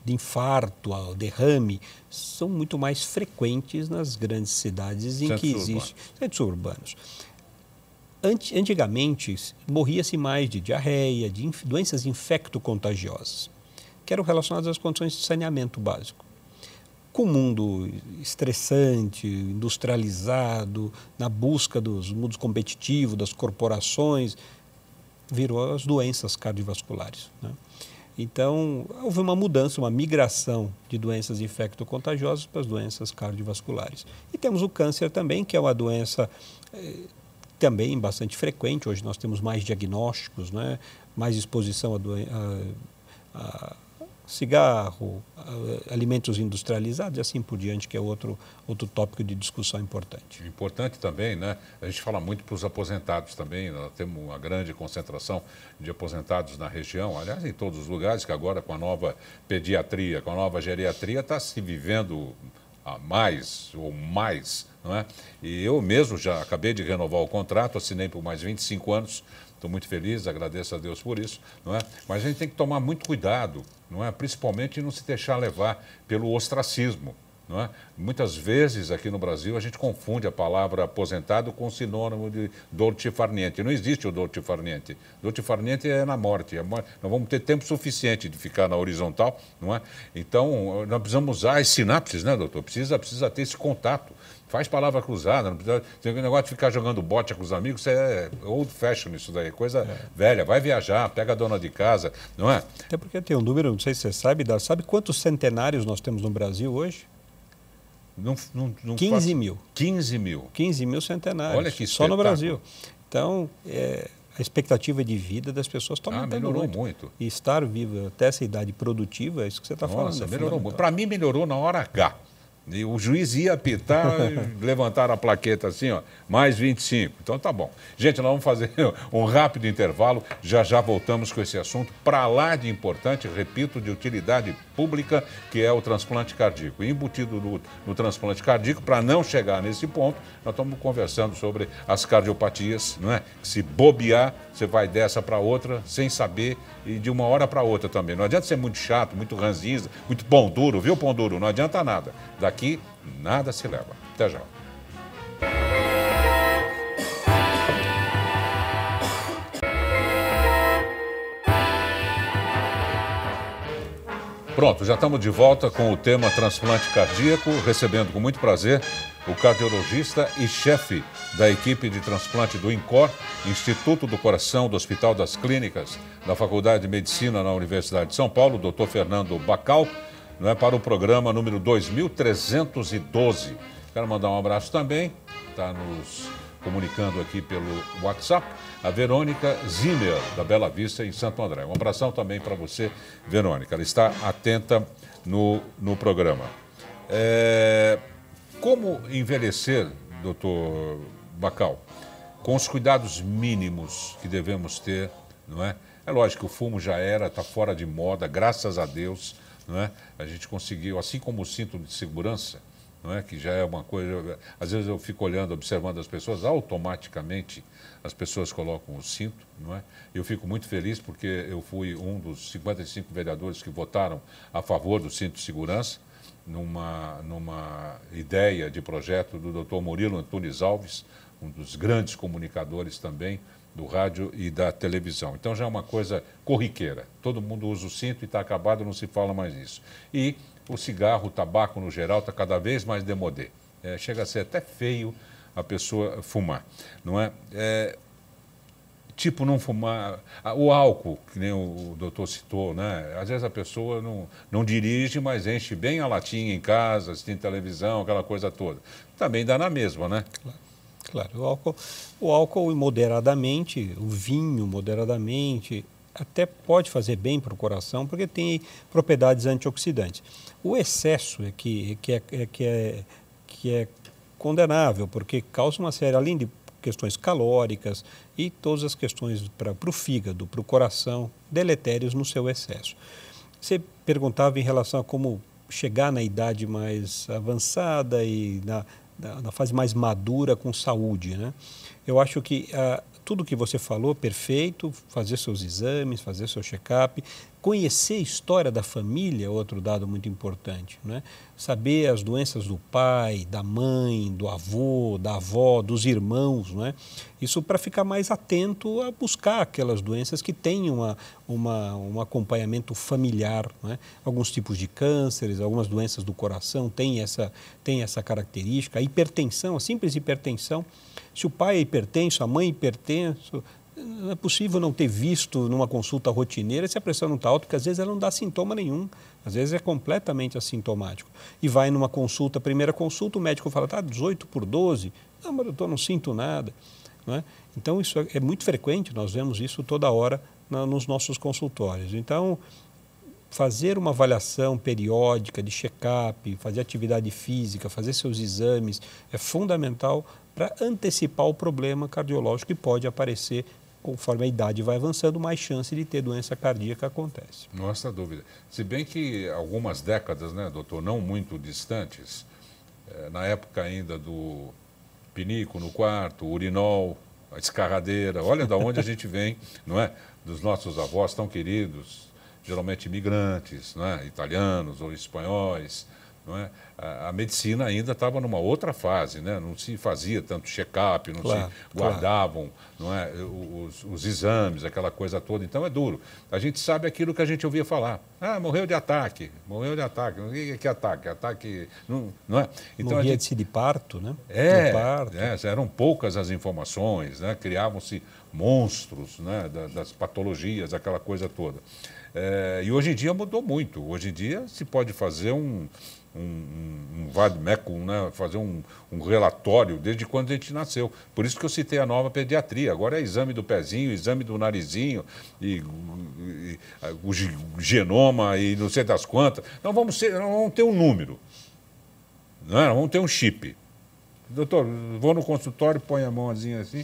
de infarto, derrame, são muito mais frequentes nas grandes cidades em que existem centros urbanos. Antigamente, morria-se mais de diarreia, de doenças infecto-contagiosas, que eram relacionadas às condições de saneamento básico. Com o mundo estressante, industrializado, na busca dos mundos competitivos, das corporações, virou as doenças cardiovasculares. Né? Então, houve uma mudança, uma migração de doenças infecto-contagiosas para as doenças cardiovasculares. E temos o câncer também, que é uma doença também bastante frequente. Hoje nós temos mais diagnósticos, né? Mais exposição a cigarro, alimentos industrializados e assim por diante, que é outro tópico de discussão importante. Importante também, né? A gente fala muito para os aposentados também, nós temos uma grande concentração de aposentados na região, aliás, em todos os lugares, que agora com a nova pediatria, com a nova geriatria, está se vivendo a mais ou mais, não é? E eu mesmo já acabei de renovar o contrato, assinei por mais 25 anos, estou muito feliz, agradeço a Deus por isso, não é? Mas a gente tem que tomar muito cuidado, não é? Principalmente não se deixar levar pelo ostracismo, não é? Muitas vezes aqui no Brasil a gente confunde a palavra aposentado com o sinônimo de dolce far niente. Não existe o dolce far niente. Dolce far niente é na morte. Nós vamos ter tempo suficiente de ficar na horizontal, não é? Então nós precisamos usar as sinapses, né, doutor? Precisa ter esse contato. Faz palavra cruzada, não precisa. Tem um negócio de ficar jogando bote com os amigos, isso é old fashion, isso daí, coisa velha. Vai viajar, pega a dona de casa, não é? Até porque tem um número, não sei se você sabe, sabe quantos centenários nós temos no Brasil hoje? 15 mil. 15 mil. 15 mil centenários. Olha que só no Brasil. Então, a expectativa de vida das pessoas está aumentando muito. E estar vivo até essa idade produtiva, é isso que você está falando. Melhorou muito. Para mim, melhorou na hora H. E o juiz ia apitar, levantar a plaqueta assim, ó, mais 25. Então tá bom. Gente, nós vamos fazer um rápido intervalo. Já já voltamos com esse assunto para lá de importante, repito, de utilidade pública, que é o transplante cardíaco. E embutido no transplante cardíaco, para não chegar nesse ponto, nós estamos conversando sobre as cardiopatias, não é? Se bobear, você vai dessa para outra sem saber e de uma hora para outra também. Não adianta ser muito chato, muito ranzinza, muito pão duro, viu, pão duro? Não adianta nada. Daqui, nada se leva. Até já. Pronto, já estamos de volta com o tema transplante cardíaco, recebendo com muito prazer o cardiologista e chefe da equipe de transplante do INCOR, Instituto do Coração do Hospital das Clínicas, da Faculdade de Medicina na Universidade de São Paulo, Dr. Fernando Bacal, não é, para o programa número 2312. Quero mandar um abraço também, está nos comunicando aqui pelo WhatsApp, a Verônica Zimmer, da Bela Vista, em Santo André. Um abração também para você, Verônica. Ela está atenta no programa. Como envelhecer, doutor Bacal? Com os cuidados mínimos que devemos ter, não é? É lógico que o fumo já está fora de moda, graças a Deus, não é? A gente conseguiu, assim como o cinto de segurança, não é? Que já é uma coisa... Às vezes eu fico olhando, observando as pessoas, automaticamente as pessoas colocam o cinto, não é? Eu fico muito feliz porque eu fui um dos 55 vereadores que votaram a favor do cinto de segurança, numa ideia de projeto do Dr. Murilo Antunes Alves, um dos grandes comunicadores também do rádio e da televisão. Então já é uma coisa corriqueira. Todo mundo usa o cinto e está acabado, não se fala mais nisso. E o cigarro, o tabaco no geral, está cada vez mais demodé. Chega a ser até feio a pessoa fumar, não é? Tipo não fumar, o álcool, que nem o doutor citou, né? Às vezes a pessoa não dirige, mas enche bem a latinha em casa, assistindo televisão, aquela coisa toda. Também dá na mesma, né? Claro, o álcool moderadamente, o vinho moderadamente, até pode fazer bem para o coração, porque tem propriedades antioxidantes. O excesso é que é condenável, porque causa uma série, além de questões calóricas e todas as questões para o fígado, para o coração, deletérios no seu excesso. Você perguntava em relação a como chegar na idade mais avançada e na fase mais madura com saúde, né? Eu acho que tudo que você falou, perfeito, fazer seus exames, fazer seu check-up, conhecer a história da família, outro dado muito importante, né? Saber as doenças do pai, da mãe, do avô, da avó, dos irmãos, né? Isso para ficar mais atento a buscar aquelas doenças que têm um acompanhamento familiar, né? Alguns tipos de cânceres, algumas doenças do coração têm essa característica. A hipertensão, a simples hipertensão, se o pai é hipertenso, a mãe é hipertenso, não é possível não ter visto numa consulta rotineira se a pressão não está alta, porque às vezes ela não dá sintoma nenhum, às vezes é completamente assintomático. E vai numa consulta, primeira consulta, o médico fala, tá 18/12, não, mas doutor, não sinto nada. Não é? Então isso é muito frequente, nós vemos isso toda hora nos nossos consultórios. Então, fazer uma avaliação periódica de check-up, fazer atividade física, fazer seus exames, é fundamental para antecipar o problema cardiológico que pode aparecer conforme a idade vai avançando, mais chance de ter doença cardíaca acontece. Nossa dúvida. Se bem que algumas décadas, né, doutor, não muito distantes, na época ainda do pinico no quarto, urinol, a escarradeira, olha de onde a gente vem, não é? Dos nossos avós tão queridos, geralmente imigrantes, não é? Italianos ou espanhóis, não é? A medicina ainda estava numa outra fase, né? Não se fazia tanto check-up, não se guardavam, não é? Os exames, aquela coisa toda. Então é duro. A gente sabe aquilo que a gente ouvia falar. Ah, morreu de ataque, morreu de ataque. O que é ataque? Ataque, não é? Então, morria de parto, né? Parto. Eram poucas as informações, né? Criavam-se monstros, né? Das patologias, aquela coisa toda. E hoje em dia mudou muito. Hoje em dia se pode fazer um vademecum, né? Fazer um relatório desde quando a gente nasceu. Por isso que eu citei a nova pediatria. Agora é exame do pezinho, exame do narizinho, e o genoma e não sei das quantas. Não vamos ter um número. não é? Vamos ter um chip. Doutor, vou no consultório, põe a mãozinha assim,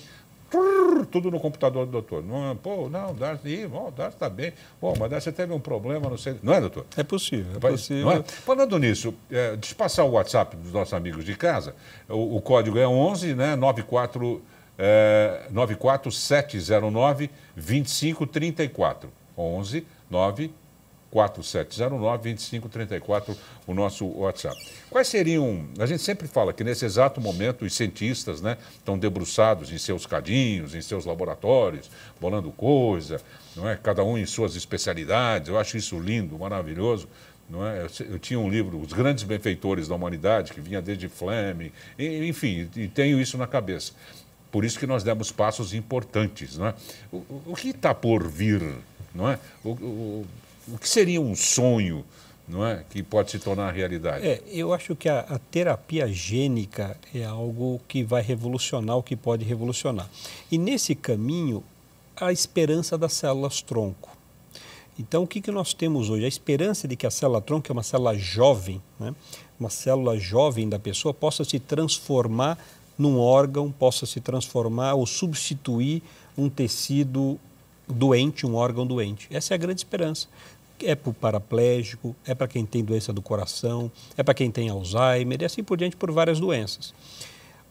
tudo no computador do doutor. Não, pô, não, Darcy está bem. Pô, mas Darcy teve um problema, não sei. Não é, doutor? É possível, é possível. Não é? Falando nisso, deixa eu passar o WhatsApp dos nossos amigos de casa. O código é 11, né? 94709 2534. 11 94709 2534, o nosso WhatsApp. Quais seriam... A gente sempre fala que nesse exato momento os cientistas, né, estão debruçados em seus cadinhos, em seus laboratórios, bolando coisa, não é? Cada um em suas especialidades. Eu acho isso lindo, maravilhoso. Não é? Eu tinha um livro, Os Grandes Benfeitores da Humanidade, que vinha desde Fleming, enfim, e tenho isso na cabeça. Por isso que nós demos passos importantes. Não é? O que está por vir? Não é? O que seria um sonho, não é, que pode se tornar realidade? Eu acho que a terapia gênica é algo que vai revolucionar, o que pode revolucionar. E nesse caminho, a esperança das células-tronco. Então, o que nós temos hoje? A esperança de que a célula-tronco, que é uma célula jovem, né, uma célula jovem da pessoa, possa se transformar num órgão, possa se transformar ou substituir um tecido doente, um órgão doente. Essa é a grande esperança. É para o paraplégico, é para quem tem doença do coração, é para quem tem Alzheimer e assim por diante, por várias doenças.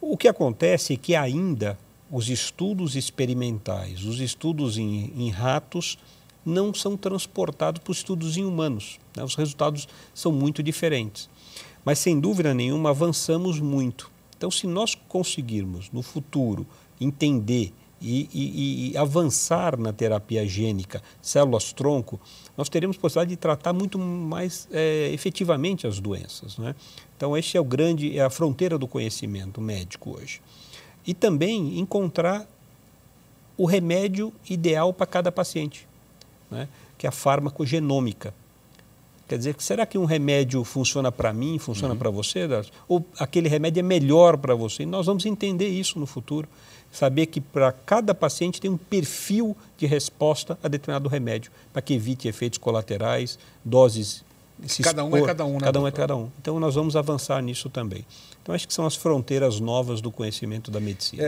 O que acontece é que ainda os estudos experimentais, os estudos em ratos, não são transportados para os estudos em humanos, né? Os resultados são muito diferentes. Mas, sem dúvida nenhuma, avançamos muito. Então, se nós conseguirmos, no futuro, entender e avançar na terapia gênica, células-tronco, nós teremos possibilidade de tratar muito mais efetivamente as doenças, né? Então, esse é a fronteira do conhecimento médico hoje. E também encontrar o remédio ideal para cada paciente, né? Que é a farmacogenômica. Quer dizer, será que um remédio funciona para mim, funciona para você? Ou aquele remédio é melhor para você? E nós vamos entender isso no futuro. Saber que para cada paciente tem um perfil de resposta a determinado remédio, para que evite efeitos colaterais, doses... Cada um é cada um, né? Cada um é cada um. Então, nós vamos avançar nisso também. Então, acho que são as fronteiras novas do conhecimento da medicina.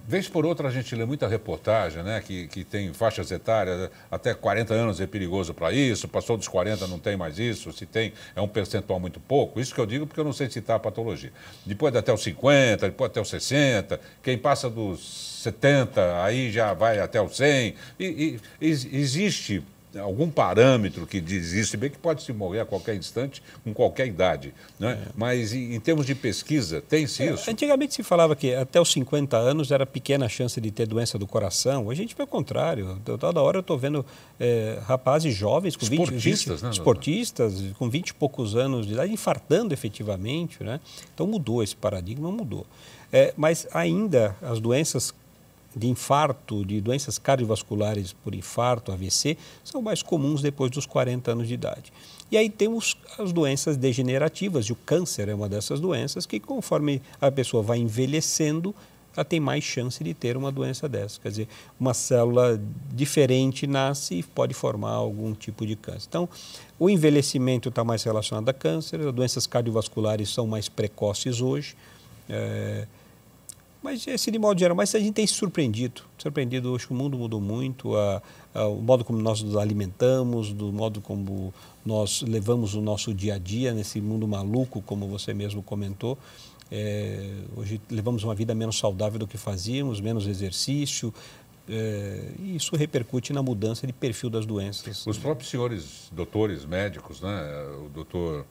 Vez por outra, a gente lê muita reportagem, né, que tem faixas etárias, até 40 anos é perigoso para isso, passou dos 40 não tem mais isso, se tem é um percentual muito pouco. Isso que eu digo porque eu não sei citar a patologia. Depois até os 50, depois até os 60, quem passa dos 70, aí já vai até os 100. Existe algum parâmetro que diz isso, se bem que pode se morrer a qualquer instante, com qualquer idade, né? Mas em termos de pesquisa, tem-se isso? Antigamente se falava que até os 50 anos era pequena a chance de ter doença do coração. Hoje a gente vê o contrário. Toda hora eu estou vendo rapazes jovens com esportistas com 20 e poucos anos de idade infartando efetivamente, né? Então mudou esse paradigma, mudou. Mas ainda as doenças de infarto, de doenças cardiovasculares por infarto, AVC, são mais comuns depois dos 40 anos de idade. E aí temos as doenças degenerativas, e o câncer é uma dessas doenças que, conforme a pessoa vai envelhecendo, ela tem mais chance de ter uma doença dessa. Quer dizer, uma célula diferente nasce e pode formar algum tipo de câncer. Então, o envelhecimento está mais relacionado a câncer, as doenças cardiovasculares são mais precoces hoje, mas esse de modo geral, mas a gente tem se surpreendido, acho que o mundo mudou muito, o modo como nós nos alimentamos, do modo como nós levamos o nosso dia a dia nesse mundo maluco, como você mesmo comentou. Hoje levamos uma vida menos saudável do que fazíamos, menos exercício, e isso repercute na mudança de perfil das doenças. Os próprios senhores doutores, médicos, né? O doutor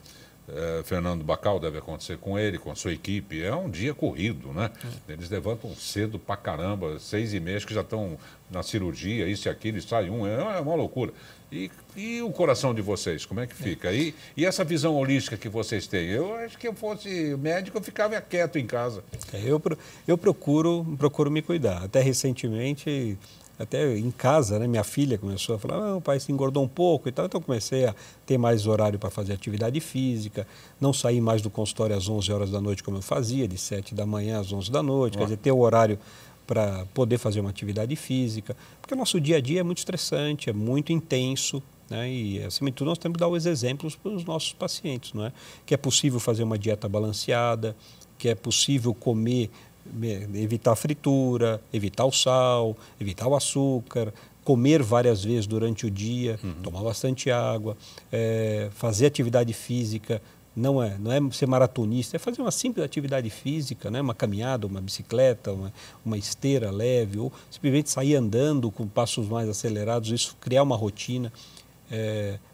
Fernando Bacal deve acontecer com ele, com a sua equipe. É um dia corrido, né? Eles levantam cedo pra caramba, 6h30, acho que já estão na cirurgia, isso e aquilo, e sai é uma loucura. E o coração de vocês, como é que fica? E essa visão holística que vocês têm? Eu acho que eu fosse médico, eu ficava quieto em casa. Eu procuro me cuidar. Até recentemente, até em casa, né, minha filha começou a falar, o pai se engordou um pouco e tal, então eu comecei a ter mais horário para fazer atividade física, não sair mais do consultório às 11 horas da noite como eu fazia, de 7 da manhã às 11 da noite, quer dizer, ter o horário para poder fazer uma atividade física, porque o nosso dia a dia é muito estressante, é muito intenso, né? E, acima de tudo, nós temos que dar os exemplos para os nossos pacientes, não é? Que é possível fazer uma dieta balanceada, que é possível comer, evitar fritura, evitar o sal, evitar o açúcar, comer várias vezes durante o dia, tomar bastante água, fazer atividade física. Não é ser maratonista, é fazer uma simples atividade física, né? Uma caminhada, uma bicicleta, uma esteira leve, ou simplesmente sair andando com passos mais acelerados, isso criar uma rotina.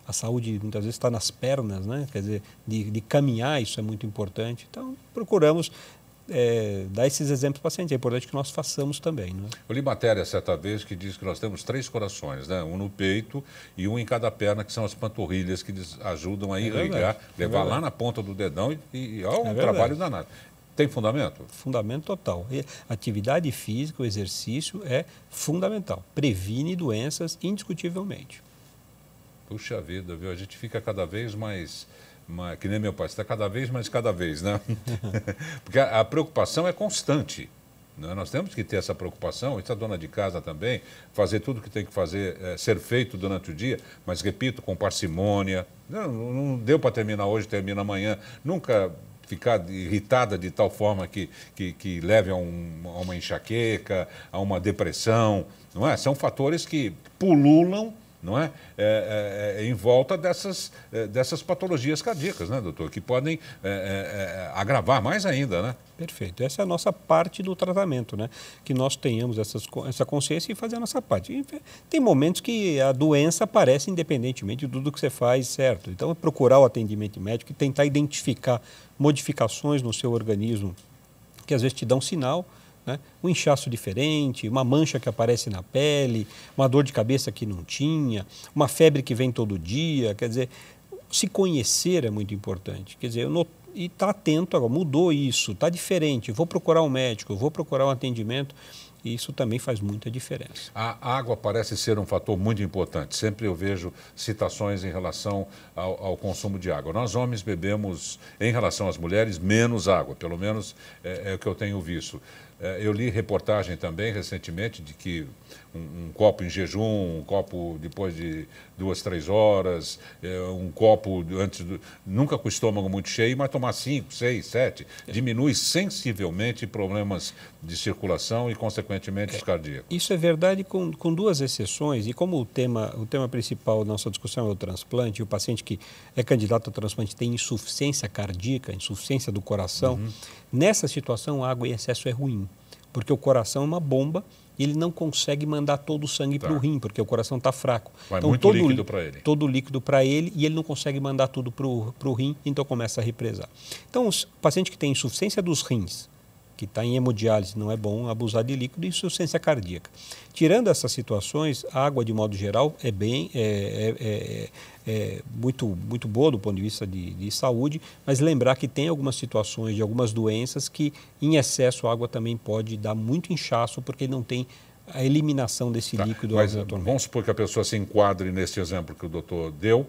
A saúde muitas vezes está nas pernas, né? Quer dizer, de caminhar, isso é muito importante. Então, procuramos dar esses exemplos para o paciente. É importante que nós façamos também. Não é? Eu li matéria certa vez que diz que nós temos 3 corações, né? Um no peito e um em cada perna, que são as panturrilhas, que ajudam a irrigar, levar lá na ponta do dedão e é um trabalho danado. Tem fundamento? Fundamento total. Atividade física, o exercício é fundamental. Previne doenças indiscutivelmente. Puxa vida, viu? A gente fica cada vez mais que nem meu pai, está cada vez, né? Porque a preocupação é constante. Né? Nós temos que ter essa preocupação, e a dona de casa também, fazer tudo o que tem que fazer, ser feito durante o dia, mas, repito, com parcimônia. Não deu para terminar hoje, termina amanhã. Nunca ficar irritada de tal forma que leve a uma enxaqueca, a uma depressão. Não é? São fatores que pululam, não é? Em volta dessas patologias cardíacas, né, doutor? Que podem agravar mais ainda, né? Perfeito. Essa é a nossa parte do tratamento, né? Que nós tenhamos essa consciência e fazer a nossa parte. E tem momentos que a doença aparece independentemente de tudo que você faz, certo? Então, é procurar o atendimento médico e tentar identificar modificações no seu organismo que às vezes te dão sinal, né? Um inchaço diferente, uma mancha que aparece na pele, uma dor de cabeça que não tinha, uma febre que vem todo dia. Quer dizer, se conhecer é muito importante. Quer dizer, e estar atento agora, mudou isso, está diferente, vou procurar um médico, vou procurar um atendimento. E isso também faz muita diferença. A água parece ser um fator muito importante. Sempre eu vejo citações em relação ao consumo de água. Nós, homens, bebemos, em relação às mulheres, menos água. Pelo menos é o que eu tenho visto. Eu li reportagem também, recentemente, de que um copo em jejum, um copo depois de 2, 3 horas, um copo antes nunca com o estômago muito cheio, mas tomar 5, 6, 7, diminui sensivelmente problemas de circulação e, consequentemente, os cardíacos. Isso é verdade com 2 exceções, e como o tema principal da nossa discussão é o transplante, e o paciente que é candidato ao transplante tem insuficiência cardíaca, insuficiência do coração, nessa situação a água em excesso é ruim, porque o coração é uma bomba e ele não consegue mandar todo o sangue para o rim, porque o coração está fraco. Vai então, muito líquido para ele. Todo líquido para ele e ele não consegue mandar tudo para o rim, então começa a represar. Então, o paciente que tem insuficiência dos rins, que está em hemodiálise, não é bom abusar de líquido, e insuficiência cardíaca. Tirando essas situações, a água, de modo geral, é muito boa do ponto de vista de saúde, mas lembrar que tem algumas situações de algumas doenças que, em excesso, a água também pode dar muito inchaço, porque não tem a eliminação desse líquido. Mas vamos supor que a pessoa se enquadre nesse exemplo que o doutor deu,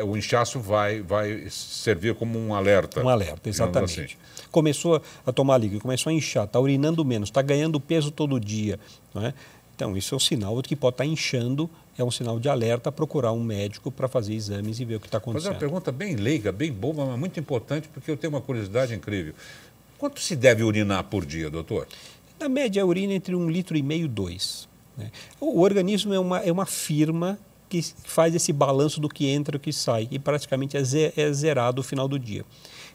o inchaço vai servir como um alerta. Um alerta, exatamente. Assim. Começou a tomar líquido, começou a inchar, está urinando menos, está ganhando peso todo dia, não é? Então, isso é um sinal de que pode estar inchando, é um sinal de alerta, procurar um médico para fazer exames e ver o que está acontecendo. Mas é uma pergunta bem leiga, bem boba, mas muito importante, porque eu tenho uma curiosidade incrível. Quanto se deve urinar por dia, doutor? Na média, a urina entre 1,5 litro e 2. Né? O organismo é uma firma que faz esse balanço do que entra e o que sai, e praticamente é zerado no final do dia.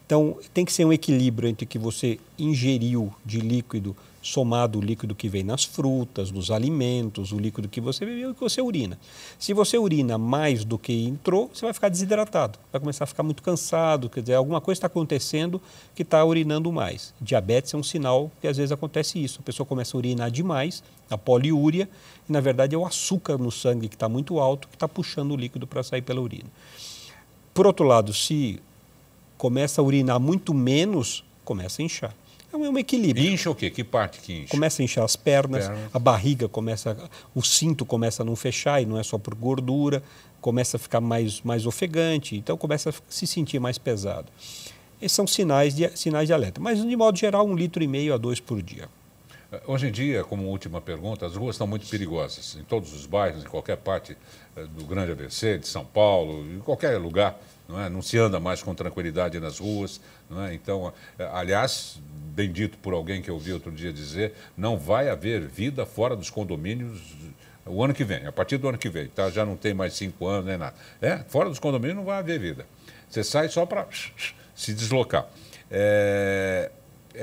Então, tem que ser um equilíbrio entre o que você ingeriu de líquido, somado o líquido que vem nas frutas, nos alimentos, o líquido que você bebeu e que você urina. Se você urina mais do que entrou, você vai ficar desidratado, vai começar a ficar muito cansado, quer dizer, alguma coisa está acontecendo que está urinando mais. Diabetes é um sinal que às vezes acontece isso, a pessoa começa a urinar demais, a poliúria, e na verdade é o açúcar no sangue que está muito alto, que está puxando o líquido para sair pela urina. Por outro lado, se começa a urinar muito menos, começa a inchar. É um equilíbrio. Incha o quê? Que parte que incha? Começa a inchar as pernas, a barriga o cinto começa a não fechar, e não é só por gordura, começa a ficar mais ofegante, então começa a se sentir mais pesado. Esses são sinais de alerta, mas de modo geral 1,5 litro a 2 por dia. Hoje em dia, como última pergunta, as ruas estão muito perigosas. Em todos os bairros, em qualquer parte do grande ABC, de São Paulo, em qualquer lugar, não é? Não se anda mais com tranquilidade nas ruas. Não é? Então, aliás, bem dito por alguém que eu ouvi outro dia dizer, não vai haver vida fora dos condomínios o ano que vem, a partir do ano que vem. Tá? Já não tem mais 5 anos nem nada. Fora dos condomínios não vai haver vida. Você sai só para se deslocar. É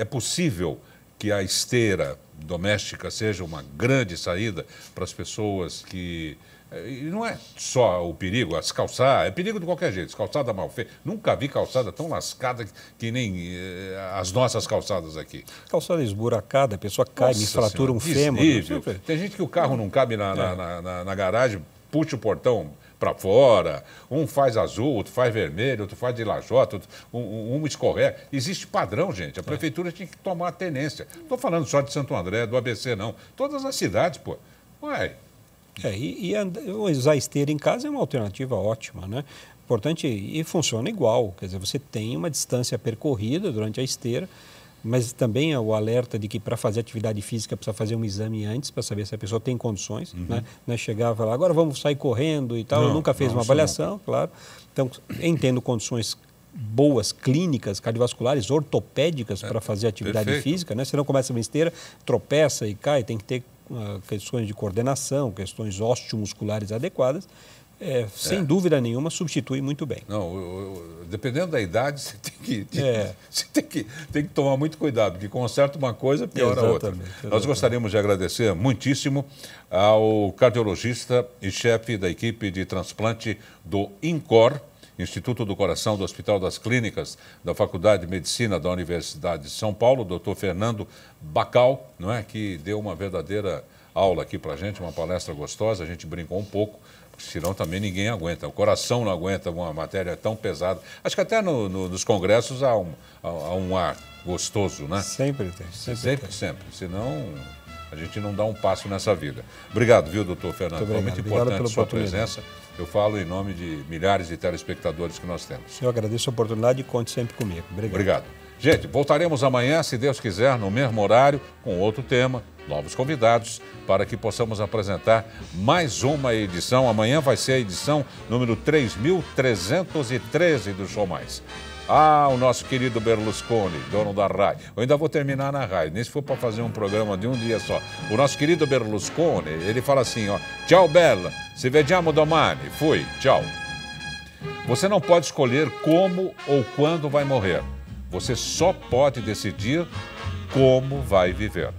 possível que a esteira doméstica seja uma grande saída para as pessoas que... E não é só o perigo, as calçadas, é perigo de qualquer jeito, calçada mal feita. Nunca vi calçada tão lascada que nem as nossas calçadas aqui. Calçada esburacada, a pessoa cai, me fratura um fêmur. Tem gente que o carro não cabe na garagem, puxa o portão para fora, um faz azul, outro faz vermelho, outro faz de lajota, um escorrega. Existe padrão, gente. A prefeitura tinha que tomar a tenência. Não estou falando só de Santo André, do ABC, não. Todas as cidades, pô. Ué. Usar esteira em casa é uma alternativa ótima, né? Importante, e funciona igual. Quer dizer, você tem uma distância percorrida durante a esteira, mas também é o alerta de que para fazer atividade física precisa fazer um exame antes para saber se a pessoa tem condições. Né? Não é chegar e falar, agora vamos sair correndo e tal. Não, nunca fez uma avaliação, claro. Então, entendo condições boas, clínicas, cardiovasculares, ortopédicas para fazer atividade física. Né? Senão começa uma esteira, tropeça e cai, tem que ter questões de coordenação, questões osteomusculares adequadas. Sem dúvida nenhuma, substitui muito bem. Não, dependendo da idade, você tem que tomar muito cuidado, porque conserta uma coisa, piora a outra. Nós gostaríamos de agradecer muitíssimo ao cardiologista e chefe da equipe de transplante do INCOR, Instituto do Coração do Hospital das Clínicas, da Faculdade de Medicina da Universidade de São Paulo, Dr. Fernando Bacal, não é, que deu uma verdadeira aula aqui para a gente, uma palestra gostosa, a gente brincou um pouco, senão também ninguém aguenta. O coração não aguenta uma matéria tão pesada. Acho que até nos congressos há um ar gostoso, né? Sempre tem. Sempre. Senão a gente não dá um passo nessa vida. Obrigado, viu, doutor Fernando? Foi muito importante a sua presença. Eu falo em nome de milhares de telespectadores que nós temos. Eu agradeço a oportunidade e conte sempre comigo. Obrigado. Gente, voltaremos amanhã, se Deus quiser, no mesmo horário, com outro tema, novos convidados, para que possamos apresentar mais uma edição. Amanhã vai ser a edição número 3.313 do Show Mais. O nosso querido Berlusconi, dono da RAI. Eu ainda vou terminar na RAI, nem se for para fazer um programa de um dia só. O nosso querido Berlusconi, ele fala assim, ó, tchau Bella, ci vediamo domani, fui, tchau. Você não pode escolher como ou quando vai morrer. Você só pode decidir como vai viver.